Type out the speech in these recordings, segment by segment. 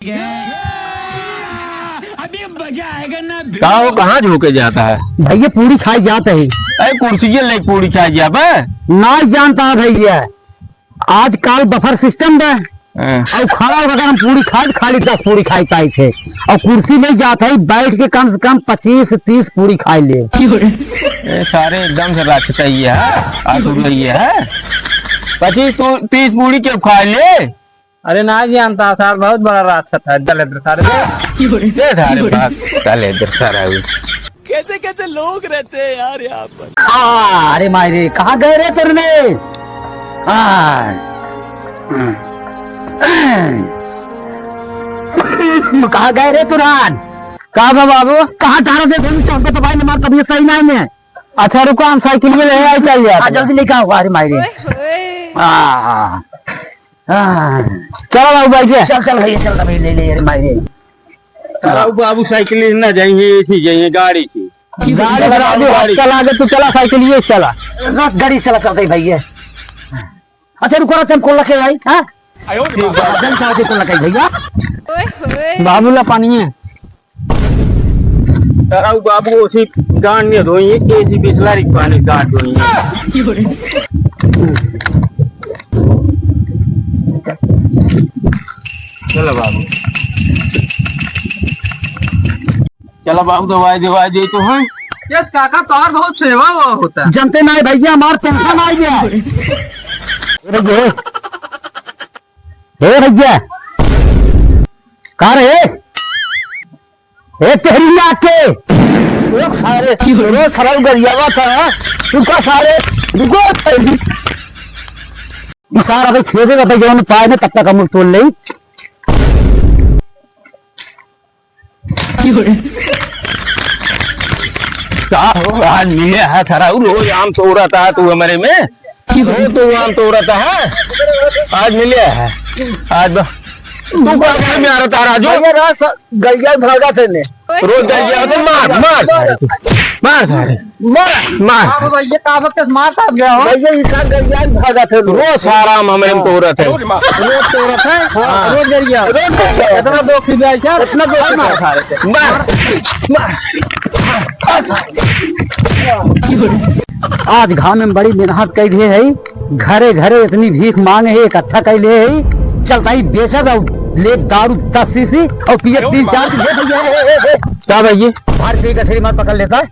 अभी मजा आएगा ना। वो कहाँ झोंके जाता है भैया? पूरी खाई जाते है। अरे कुर्सी ले पूरी खाई जा ना जानता है भैया, आजकल बफर सिस्टम है और खड़ा होकर हम पूरी खाली 10 पूरी खाई पाई थे और कुर्सी नहीं जाता है, बैठ के कम से कम 25-30 पूरी खाई ले। सारे एकदम से राक्षता ही है, आसुर ही है। 25-30 पूरी क्यों खा ले? अरे ना जानता सर, बहुत बड़ा राक्षस है। चल इधर सारे चल इधर सारा। कैसे कैसे लोग रहते हैं यार यहाँ पर। अरे मायरे कहाँ गए रे तुरने? कहाँ गए रे तुरान? कहा बाबू? कहाँ जा रहे थे? चौक तो भाई नमाज कभी सही नहीं है। अच्छा रुको, हम साइकिल में ले आई चाहिए। जल्दी लेकर आओ। अरे मायरे चलो बाबू भाई, चल भैया, चल भैया, ले ले। अरे मायरे बाबू साइकिल ना जाइए, ऐसी जाइए गाड़ी से। गाड़ी चला आगे, तू चला साइकिल, ये चला गाड़ी चला चलते भैया। अच्छा रुको, चल खोल के आई। भैया बाबू ला पानी है। बाबू उसी गांड में धोइए, कैसी बिस्लरी पानी गांड धोइए। चलो बाबू, चलो बाबू, दवाई दे तो है। ये काका तो और बहुत सेवा होता है। जनते ना भैया, हमार पेंशन आ गया। भैया कहा रहे तेरी नाक के सारे रोज सरल गरियावा था। रुका सारे रुको, सारा खेदेगा भैया पाए में, तब तक हम तोड़ ले। क्या हो आज मिले है थारा? रोज आम तो रहा था तू हमारे में, तो आम तो रहा है, आज मिले है। आज तू में आ रहा तारा जो गरिया भागा थे ने रोज गरिया तो मार मार मार सारे मार भैया का वक्त मार था गया हो भैया। इसका गरिया भागा थे, रोज सारा आम हमारे में तो रहा है। रोज तो रहा है, रोज गरिया इतना दो खिला यार, इतना दो मार सारे मार मार। आज गाँव में बड़ी मेहनत कर रहे है, घरे घरे इतनी भीख मांगे है, इकट्ठा कर ले है, चलता ही बेचब और ले दारू 10 शीशी और पिए 3-4। क्या भैया भारतीय गठरी मार पकड़ लेता है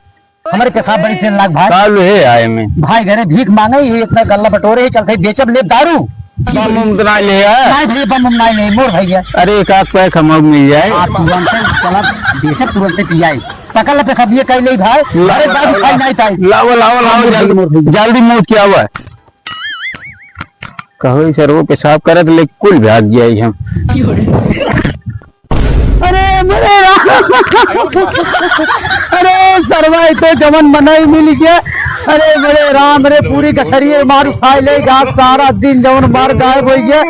हमारे पेशाब बड़ी 3 लाख भाई। काल है आए में भाई घरे भीख मांगे ही, इतना गल्ला बटोरे है, चलता ही बेचब ले दारू। बम उतना ले नहीं भैया, बम नहीं ले मोर भैया। अरे एक आध पैक हम मिल जाए। तुरंत चला बेचब, तुरंत पियाई पकड़ ले पेशाब ये कह ले भाई। अरे दारू खाई नहीं पाई। लाओ लाओ लाओ जल्दी मुँह क्या हुआ? कहो सर वो पेशाब करे तो लेकिन कुल भाग गया हम। अरे मेरे अरे सरवाई तो जमन बनाई मिल गया। अरे मेरे राम रे, पूरी गठरी मार खाई ले गा, सारा दिन जवन मार गायब हो गया।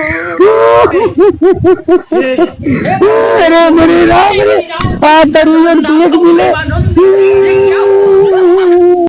अरे मेरे राम रे, 5 दर्जन मिले।